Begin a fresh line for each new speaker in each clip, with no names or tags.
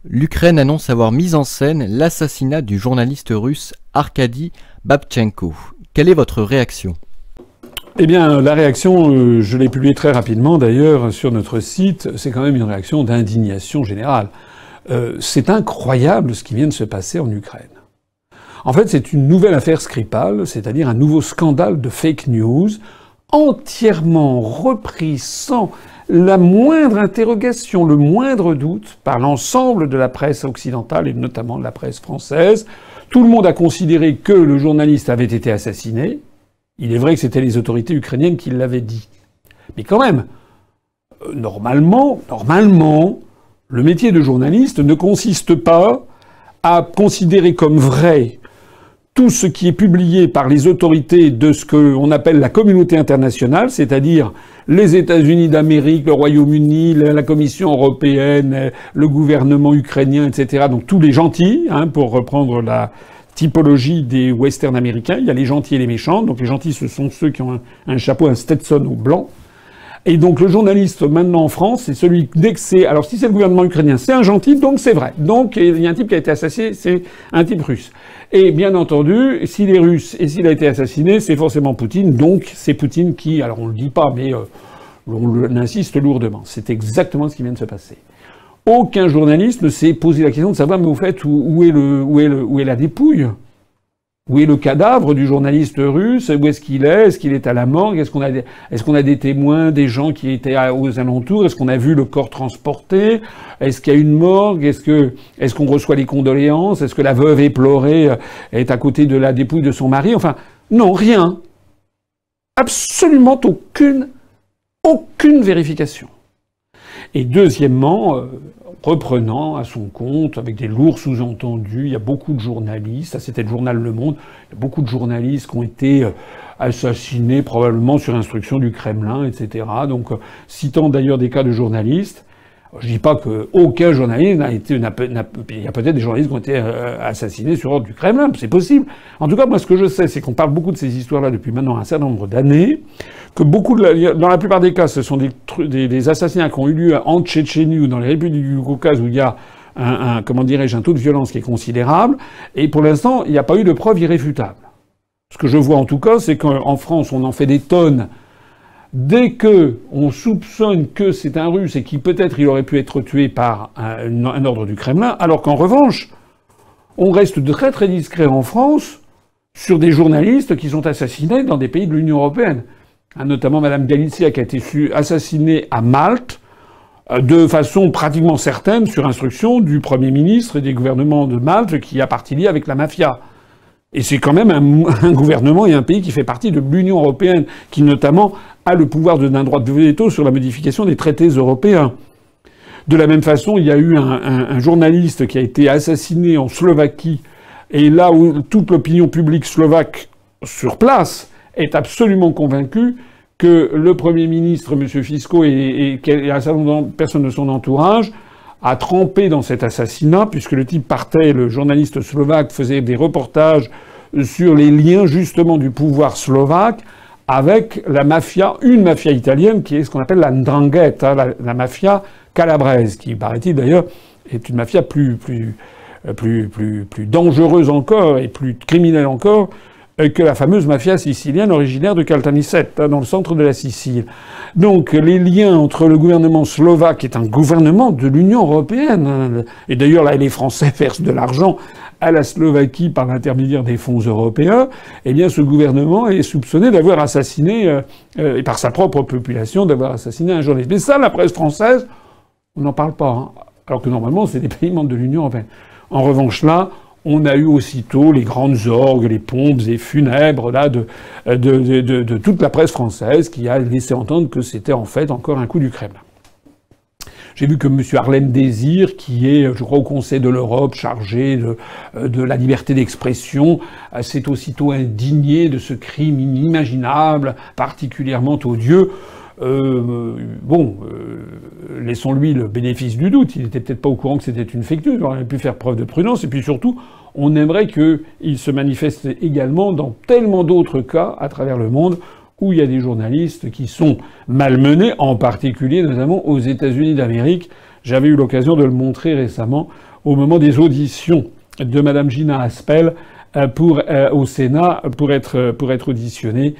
L'Ukraine annonce avoir mis en scène l'assassinat du journaliste russe Arkady Babchenko. Quelle est votre réaction ?
Eh bien, la réaction, je l'ai publiée très rapidement d'ailleurs sur notre site, c'est quand même une réaction d'indignation générale. C'est incroyable ce qui vient de se passer en Ukraine. En fait, c'est une nouvelle affaire Skripal, c'est-à-dire un nouveau scandale de fake news, entièrement repris sans la moindre interrogation, le moindre doute par l'ensemble de la presse occidentale et notamment de la presse française. Tout le monde a considéré que le journaliste avait été assassiné. Il est vrai que c'était les autorités ukrainiennes qui l'avaient dit. Mais quand même, normalement, le métier de journaliste ne consiste pas à considérer comme vrai tout ce qui est publié par les autorités de ce qu'on appelle la communauté internationale, c'est-à-dire les États-Unis d'Amérique, le Royaume-Uni, la Commission européenne, le gouvernement ukrainien, etc. Donc tous les gentils, pour reprendre la typologie des westerns américains. Il y a les gentils et les méchants. Donc les gentils, ce sont ceux qui ont un chapeau, un Stetson au blanc. Et donc le journaliste maintenant en France, c'est celui dès que c'est... Alors si c'est le gouvernement ukrainien, c'est un gentil, donc c'est vrai. Donc il y a un type qui a été assassiné, c'est un type russe. Et bien entendu, s'il est russe et s'il a été assassiné, c'est forcément Poutine. Donc c'est Poutine qui... Alors on le dit pas, mais on insiste lourdement. C'est exactement ce qui vient de se passer. Aucun journaliste ne s'est posé la question de savoir, mais au fait, où est la dépouille? Où est le cadavre du journaliste russe? Où est-ce qu'il est? Est-ce qu'il est à la morgue? Est-ce qu'on a des témoins, des gens qui étaient aux alentours? Est-ce qu'on a vu le corps transporté? Est-ce qu'il y a une morgue? Est-ce qu'on reçoit les condoléances? Est-ce que la veuve éplorée est à côté de la dépouille de son mari? Enfin, non, rien. Absolument aucune vérification. Et deuxièmement, reprenant à son compte, avec des lourds sous-entendus, il y a beaucoup de journalistes, ça c'était le journal Le Monde, il y a beaucoup de journalistes qui ont été assassinés probablement sur instruction du Kremlin, etc. Donc, citant d'ailleurs des cas de journalistes, je dis pas que aucun journaliste il y a peut-être des journalistes qui ont été assassinés sur ordre du Kremlin, c'est possible. En tout cas, moi, ce que je sais, c'est qu'on parle beaucoup de ces histoires-là depuis maintenant un certain nombre d'années, que dans la plupart des cas, ce sont des assassinats qui ont eu lieu en Tchétchénie ou dans les républiques du Caucase où il y a un taux de violence qui est considérable. Et pour l'instant, il n'y a pas eu de preuves irréfutables. Ce que je vois en tout cas, c'est qu'en France, on en fait des tonnes. Dès que on soupçonne que c'est un Russe et qu'il peut-être il aurait pu être tué par un ordre du Kremlin, alors qu'en revanche, on reste très très discret en France sur des journalistes qui sont assassinés dans des pays de l'Union européenne. Notamment Madame Galizia qui a été assassinée à Malte de façon pratiquement certaine sur instruction du Premier ministre et des gouvernements de Malte qui a parti lié avec la mafia. Et c'est quand même un gouvernement et un pays qui fait partie de l'Union européenne, qui notamment a le pouvoir d'un droit de veto sur la modification des traités européens. De la même façon, il y a eu un journaliste qui a été assassiné en Slovaquie, et là où toute l'opinion publique slovaque sur place est absolument convaincue que le Premier ministre, M. Fico, et un certain nombre de personnes de son entourage a trempé dans cet assassinat, puisque le type partait, le journaliste slovaque faisait des reportages sur les liens justement du pouvoir slovaque avec la mafia, une mafia italienne qui est ce qu'on appelle la 'ndrangheta, la mafia calabraise, qui paraît-il d'ailleurs est une mafia plus dangereuse encore et plus criminelle encore que la fameuse mafia sicilienne originaire de Caltanissette, dans le centre de la Sicile. Donc les liens entre le gouvernement slovaque, qui est un gouvernement de l'Union européenne, et d'ailleurs là les Français versent de l'argent à la Slovaquie par l'intermédiaire des fonds européens, eh bien ce gouvernement est soupçonné d'avoir assassiné, et par sa propre population, d'avoir assassiné un journaliste. Mais ça, la presse française, on n'en parle pas, alors que normalement c'est des pays membres de l'Union européenne. En revanche là, on a eu aussitôt les grandes orgues, les pompes et funèbres là de toute la presse française qui a laissé entendre que c'était en fait encore un coup du Kremlin. J'ai vu que M. Harlem Désir, qui est, je crois, au Conseil de l'Europe, chargé de la liberté d'expression, s'est aussitôt indigné de ce crime inimaginable, particulièrement odieux. Laissons-lui le bénéfice du doute. Il n'était peut-être pas au courant que c'était une fake news. On aurait pu faire preuve de prudence. Et puis surtout, on aimerait qu'il se manifeste également dans tellement d'autres cas à travers le monde où il y a des journalistes qui sont malmenés, en particulier notamment aux États-Unis d'Amérique. J'avais eu l'occasion de le montrer récemment au moment des auditions de Madame Gina Haspel au Sénat pour être auditionnée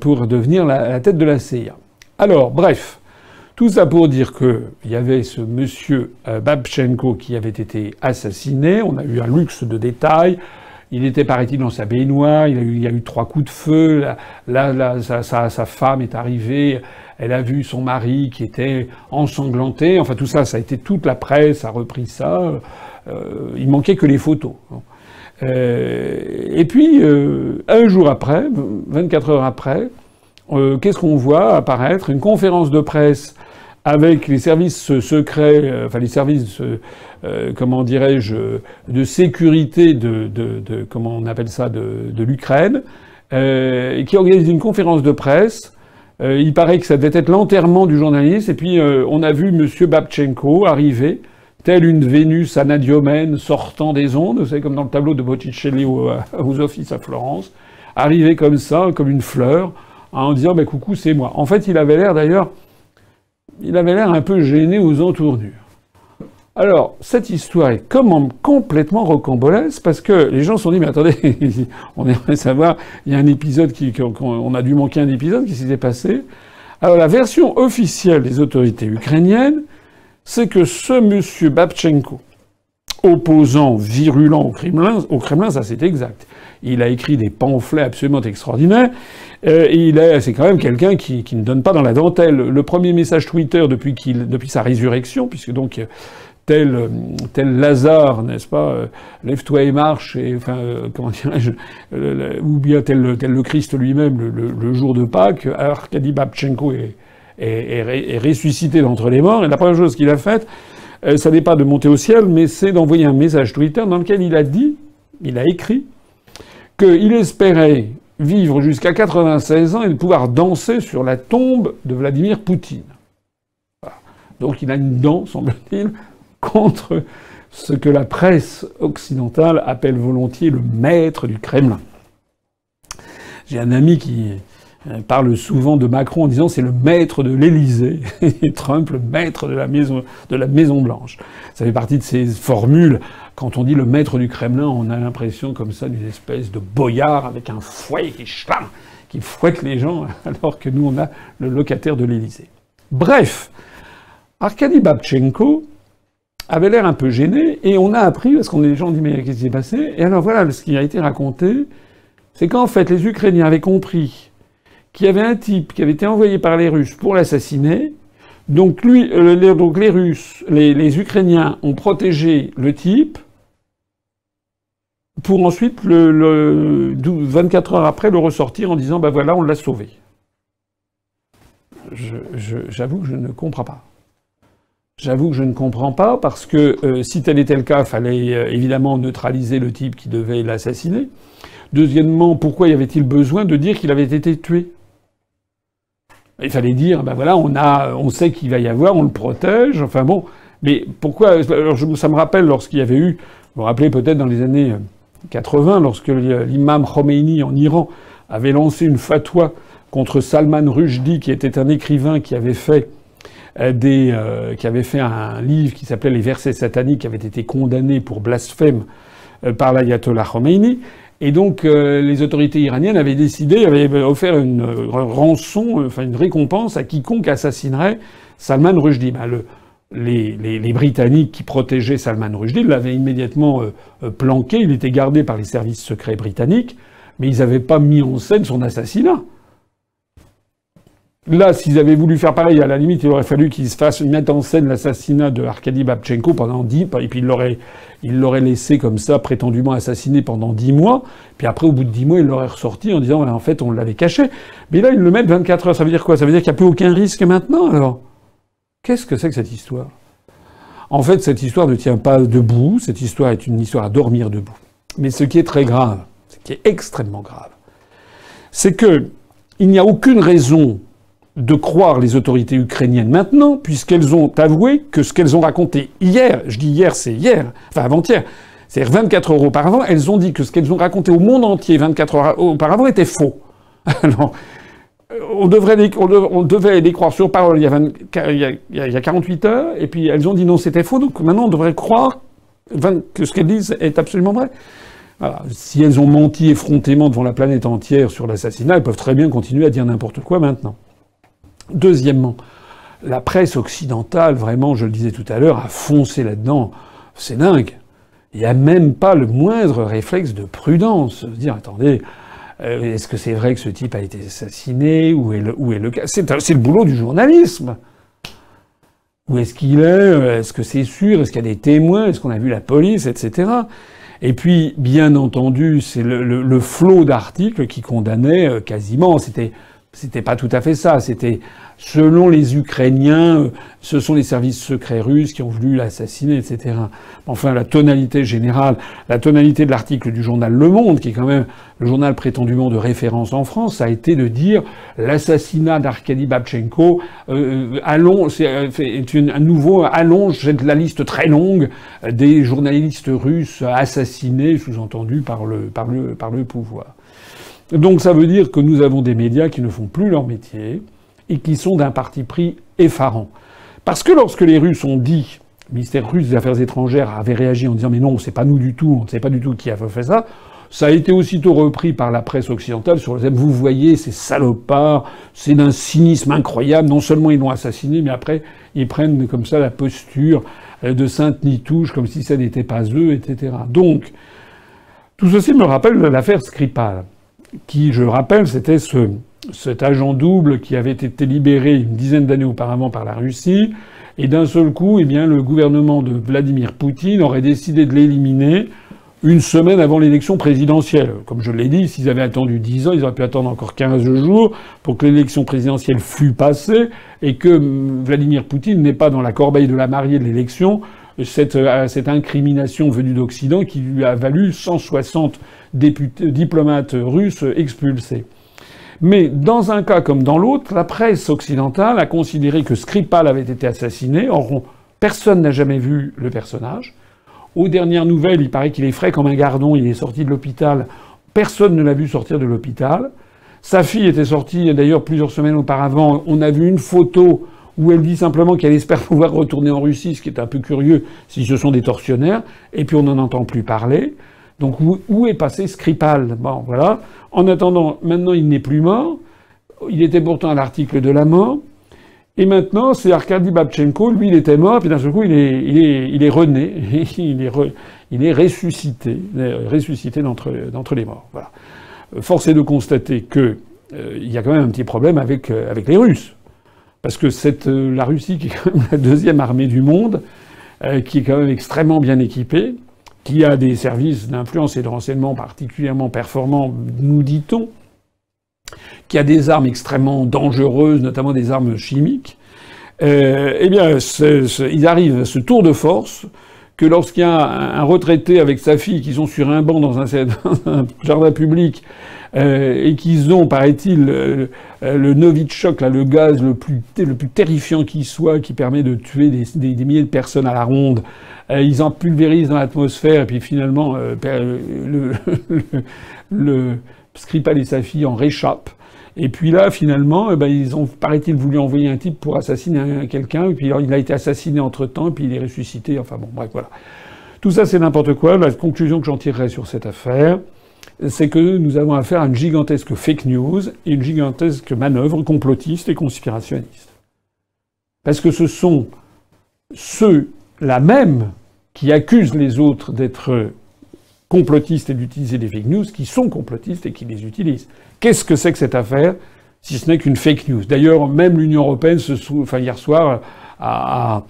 pour devenir la tête de la CIA. Alors, bref, tout ça pour dire que il y avait ce monsieur Babchenko qui avait été assassiné. On a eu un luxe de détails. Il était, paraît-il, dans sa baignoire. Il y a eu 3 coups de feu. Sa femme est arrivée. Elle a vu son mari qui était ensanglanté. Enfin, tout ça, ça a été toute la presse a repris ça. Il manquait que les photos. Et puis, un jour après, 24 heures après, qu'est-ce qu'on voit apparaître? Une conférence de presse avec les services secrets, enfin les services, comment dirais-je, de sécurité comment on appelle ça, de l'Ukraine, qui organise une conférence de presse. Il paraît que ça devait être l'enterrement du journaliste, et puis on a vu Monsieur Babchenko arriver, telle une Vénus anadiomène sortant des ondes, vous savez, comme dans le tableau de Botticelli aux Offices à Florence, arriver comme ça, comme une fleur, en disant bah, « coucou, c'est moi ». En fait, il avait l'air un peu gêné aux entournures. Alors, cette histoire est complètement rocambolesque, parce que les gens se sont dit « mais attendez, on aimerait savoir, il y a un épisode on a dû manquer un épisode qui s'était passé ». Alors, la version officielle des autorités ukrainiennes, c'est que ce monsieur Babchenko, opposant virulent au Kremlin, ça c'est exact. Il a écrit des pamphlets absolument extraordinaires. C'est quand même quelqu'un qui ne donne pas dans la dentelle. Le premier message Twitter depuis sa résurrection, puisque donc tel Lazare, n'est-ce pas, lève-toi et marche, et enfin comment dirais-je, ou bien tel le Christ lui-même le jour de Pâques, Arkady Babchenko est ressuscité d'entre les morts. Et la première chose qu'il a faite, ça n'est pas de monter au ciel, mais c'est d'envoyer un message Twitter dans lequel il a écrit qu'il espérait vivre jusqu'à 96 ans et de pouvoir danser sur la tombe de Vladimir Poutine. Voilà. Donc il a une dent, semble-t-il, contre ce que la presse occidentale appelle volontiers le maître du Kremlin. J'ai un ami qui parle souvent de Macron en disant c'est le maître de l'Élysée et Trump le maître de la Maison Blanche. Ça fait partie de ces formules. Quand on dit le maître du Kremlin, on a l'impression comme ça d'une espèce de boyard avec un fouet qui fouette les gens, alors que nous on a le locataire de l'Élysée. Bref, Arkady Babchenko avait l'air un peu gêné et on a appris, parce qu'on les gens dit mais qu'est-ce qui s'est passé? Et alors voilà, ce qui a été raconté, c'est qu'en fait les Ukrainiens avaient compris qu'il y avait un type qui avait été envoyé par les Russes pour l'assassiner. Donc les Russes, les Ukrainiens ont protégé le type pour ensuite 24 heures après le ressortir en disant ben voilà, on l'a sauvé. J'avoue que je ne comprends pas. J'avoue que je ne comprends pas parce que si tel était le cas, fallait évidemment neutraliser le type qui devait l'assassiner. Deuxièmement, pourquoi y avait-il besoin de dire qu'il avait été tué? Il fallait dire, ben voilà, on sait qu'il va y avoir, on le protège, enfin bon. Mais pourquoi? Alors ça me rappelle lorsqu'il y avait eu, vous vous rappelez peut-être dans les années 80, lorsque l'imam Khomeini en Iran avait lancé une fatwa contre Salman Rushdie, qui était un écrivain qui avait fait un livre qui s'appelait Les versets sataniques, qui avait été condamné pour blasphème par l'ayatollah Khomeini. Et donc les autorités iraniennes avaient offert une rançon, enfin une récompense à quiconque assassinerait Salman Rushdie. Les Britanniques qui protégeaient Salman Rushdie l'avaient immédiatement planqué. Il était gardé par les services secrets britanniques, mais ils n'avaient pas mis en scène son assassinat. Là, s'ils avaient voulu faire pareil, à la limite, il aurait fallu qu'ils mettent en scène l'assassinat de Arkady Babchenko pendant 10 mois, et puis il l'aurait laissé comme ça, prétendument assassiné pendant 10 mois, puis après, au bout de 10 mois, il l'aurait ressorti en disant, en fait, on l'avait caché. Mais là, ils le mettent 24 heures. Ça veut dire quoi? Ça veut dire qu'il n'y a plus aucun risque maintenant, alors? Qu'est-ce que c'est que cette histoire? En fait, cette histoire ne tient pas debout. Cette histoire est une histoire à dormir debout. Mais ce qui est très grave, ce qui est extrêmement grave, c'est que il n'y a aucune raison de croire les autorités ukrainiennes maintenant, puisqu'elles ont avoué que ce qu'elles ont raconté hier, je dis hier, c'est hier, enfin avant-hier, c'est-à-dire 24 heures auparavant, elles ont dit que ce qu'elles ont raconté au monde entier 24 heures auparavant était faux. Alors, on devait les croire sur parole il y a 48 heures, et puis elles ont dit non, c'était faux, donc maintenant on devrait croire enfin, que ce qu'elles disent est absolument vrai. Voilà. Si elles ont menti effrontément devant la planète entière sur l'assassinat, elles peuvent très bien continuer à dire n'importe quoi maintenant. Deuxièmement, la presse occidentale, vraiment, je le disais tout à l'heure, a foncé là-dedans. C'est dingue. Il n'y a même pas le moindre réflexe de prudence. Dire, attendez, est-ce que c'est vrai que ce type a été assassiné? Où est le cas? C'est le boulot du journalisme. Où est-ce qu'il est? Est-ce que c'est sûr? Est-ce qu'il y a des témoins? Est-ce qu'on a vu la police? Etc. Et puis, bien entendu, c'est le flot d'articles qui condamnait quasiment. C'était pas tout à fait ça. C'était, selon les Ukrainiens, ce sont les services secrets russes qui ont voulu l'assassiner, etc. Enfin, la tonalité générale, la tonalité de l'article du journal Le Monde, qui est quand même le journal prétendument de référence en France, ça a été de dire l'assassinat d'Arkady Babchenko allonge la liste très longue des journalistes russes assassinés, sous-entendu par le pouvoir. Donc ça veut dire que nous avons des médias qui ne font plus leur métier et qui sont d'un parti pris effarant. Parce que lorsque les Russes ont dit, le ministère russe des Affaires étrangères avait réagi en disant « mais non, c'est pas nous du tout, on ne sait pas du tout qui a fait ça », ça a été aussitôt repris par la presse occidentale sur le thème « vous voyez, ces salopards, c'est d'un cynisme incroyable, non seulement ils l'ont assassiné, mais après ils prennent comme ça la posture de Sainte-Nitouche, comme si ça n'était pas eux, etc. » Donc, tout ceci me rappelle l'affaire Skripal, qui, je rappelle, c'était cet agent double qui avait été libéré une dizaine d'années auparavant par la Russie, et d'un seul coup, eh bien, le gouvernement de Vladimir Poutine aurait décidé de l'éliminer une semaine avant l'élection présidentielle. Comme je l'ai dit, s'ils avaient attendu 10 ans, ils auraient pu attendre encore 15 jours pour que l'élection présidentielle fût passée et que Vladimir Poutine n'ait pas dans la corbeille de la mariée de l'élection cette incrimination venue d'Occident qui lui a valu 160 diplomates russes expulsés. Mais dans un cas comme dans l'autre, la presse occidentale a considéré que Skripal avait été assassiné. Or, personne n'a jamais vu le personnage. Aux dernières nouvelles, il paraît qu'il est frais comme un gardon, il est sorti de l'hôpital. Personne ne l'a vu sortir de l'hôpital. Sa fille était sortie, d'ailleurs, plusieurs semaines auparavant. On a vu une photo où elle dit simplement qu'elle espère pouvoir retourner en Russie, ce qui est un peu curieux si ce sont des tortionnaires. Et puis on n'en entend plus parler. Donc où est passé Skripal? Bon, voilà. En attendant, maintenant il n'est plus mort. Il était pourtant à l'article de la mort. Et maintenant, c'est Arkady Babchenko. Lui, il était mort, puis d'un seul coup, il est rené. il est ressuscité d'entre les morts. Voilà. Force est de constater que il y a quand même un petit problème avec les Russes. Parce que la Russie, qui est quand même la deuxième armée du monde, qui est quand même extrêmement bien équipée, qui a des services d'influence et de renseignement particulièrement performants, nous dit-on, qui a des armes extrêmement dangereuses, notamment des armes chimiques, eh bien, ils arrivent à ce tour de force que lorsqu'il y a un retraité avec sa fille qui sont sur un banc dans un jardin public, et qu'ils ont, paraît-il, le Novichok, là, le gaz le plus terrifiant qui soit, qui permet de tuer des milliers de personnes à la ronde, ils en pulvérisent dans l'atmosphère, et puis finalement, le Skripal et sa fille en réchappent. Et puis là, finalement, ils ont, paraît-il, voulu envoyer un type pour assassiner quelqu'un, et puis alors, il a été assassiné entre-temps, et puis il est ressuscité, enfin bon, bref, voilà. Tout ça, c'est n'importe quoi. La conclusion que j'en tirerai sur cette affaire, c'est que nous avons affaire à une gigantesque fake news et une gigantesque manœuvre complotiste et conspirationniste. Parce que ce sont ceux-là même qui accusent les autres d'être complotistes et d'utiliser des fake news, qui sont complotistes et qui les utilisent. Qu'est-ce que c'est que cette affaire, si ce n'est qu'une fake news? D'ailleurs, même l'Union européenne, hier soir, a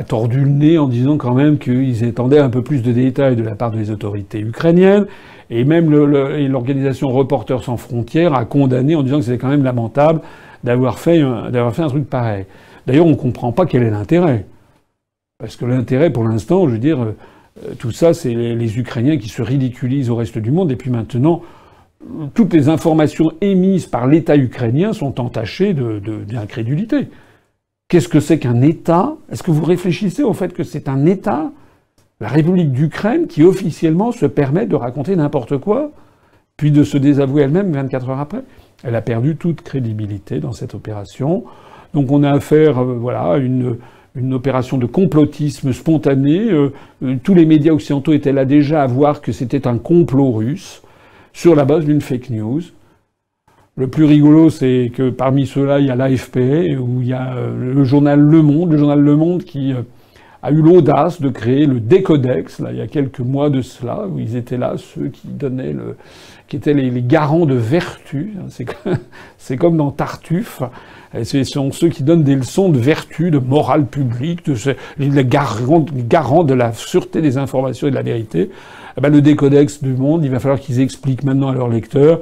tordu le nez en disant quand même qu'ils attendaient un peu plus de détails de la part des autorités ukrainiennes. Et même l'organisation Reporters sans frontières a condamné en disant que c'était quand même lamentable d'avoir fait un truc pareil. D'ailleurs, on ne comprend pas quel est l'intérêt. Parce que l'intérêt, pour l'instant, je veux dire, tout ça, c'est les Ukrainiens qui se ridiculisent au reste du monde. Et puis maintenant, toutes les informations émises par l'État ukrainien sont entachées d'incrédulité. Qu'est-ce que c'est qu'un État? Est-ce que vous réfléchissez au fait que c'est un État, la République d'Ukraine, qui officiellement se permet de raconter n'importe quoi, puis de se désavouer elle-même 24 heures après? Elle a perdu toute crédibilité dans cette opération. Donc on a affaire, voilà, à une une opération de complotisme spontané. Tous les médias occidentaux étaient là déjà à voir que c'était un complot russe sur la base d'une fake news. Le plus rigolo, c'est que parmi ceux-là, il y a l'AFP, où il y a le journal Le Monde qui a eu l'audace de créer le Décodex, là, il y a quelques mois de cela, où ils étaient là, ceux qui donnaient qui étaient les garants de vertu. C'est comme dans Tartuffe. Ce sont ceux qui donnent des leçons de vertu, de morale publique, les garants de la sûreté des informations et de la vérité. Eh ben, le Décodex du Monde, il va falloir qu'ils expliquent maintenant à leurs lecteurs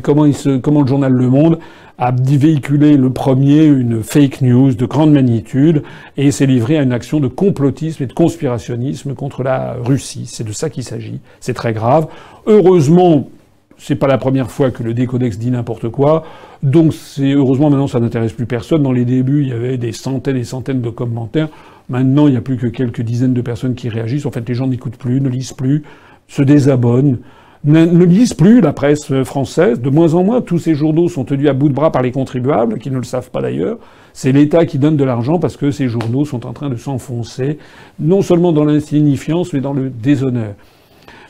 comment le journal Le Monde a véhiculé le premier une fake news de grande magnitude et s'est livré à une action de complotisme et de conspirationnisme contre la Russie. C'est de ça qu'il s'agit. C'est très grave. Heureusement, c'est pas la première fois que le Décodex dit n'importe quoi. Donc heureusement maintenant ça n'intéresse plus personne. Dans les débuts, il y avait des centaines et des centaines de commentaires. Maintenant, il n'y a plus que quelques dizaines de personnes qui réagissent. En fait, les gens n'écoutent plus, ne lisent plus, se désabonnent. Ne lisent plus la presse française. De moins en moins, tous ces journaux sont tenus à bout de bras par les contribuables, qui ne le savent pas d'ailleurs. C'est l'État qui donne de l'argent parce que ces journaux sont en train de s'enfoncer, non seulement dans l'insignifiance, mais dans le déshonneur.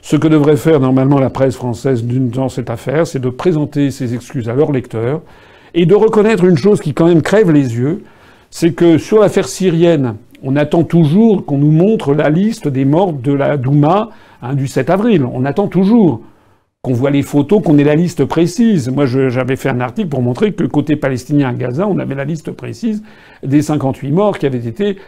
Ce que devrait faire normalement la presse française dans cette affaire, c'est de présenter ses excuses à leurs lecteurs et de reconnaître une chose qui quand même crève les yeux, c'est que sur l'affaire syrienne, on attend toujours qu'on nous montre la liste des morts de la Douma du 7 avril. On attend toujours qu'on voit les photos, qu'on ait la liste précise. Moi, j'avais fait un article pour montrer que côté palestinien à Gaza, on avait la liste précise des 58 morts qui avaient été,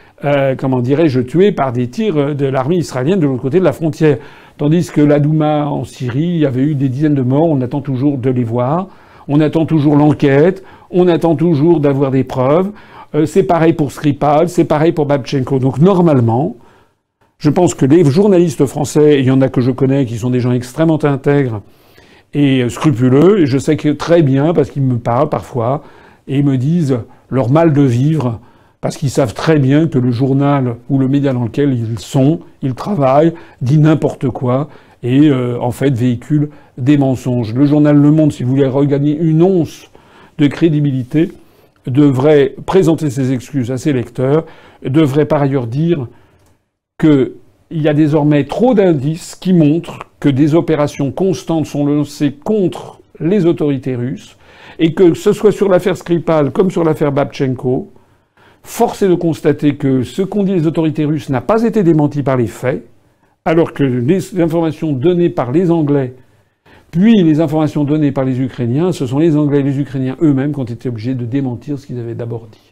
tués par des tirs de l'armée israélienne de l'autre côté de la frontière. Tandis que la Douma en Syrie, il y avait eu des dizaines de morts. On attend toujours de les voir. On attend toujours l'enquête. On attend toujours d'avoir des preuves. C'est pareil pour Skripal, c'est pareil pour Babchenko. Donc normalement, je pense que les journalistes français, il y en a que je connais qui sont des gens extrêmement intègres et scrupuleux, et je sais que très bien, parce qu'ils me parlent parfois, et ils me disent leur mal de vivre, parce qu'ils savent très bien que le journal ou le média dans lequel ils travaillent, dit n'importe quoi, et en fait véhicule des mensonges. Le journal Le Monde, si vous voulez regagner une once de crédibilité, devrait présenter ses excuses à ses lecteurs, devrait par ailleurs dire qu'il y a désormais trop d'indices qui montrent que des opérations constantes sont lancées contre les autorités russes, et que ce soit sur l'affaire Skripal comme sur l'affaire Babchenko, force est de constater que ce qu'ont dit les autorités russes n'a pas été démenti par les faits, alors que les informations données par les Anglais puis les informations données par les Ukrainiens, ce sont les Anglais et les Ukrainiens eux-mêmes qui ont été obligés de démentir ce qu'ils avaient d'abord dit.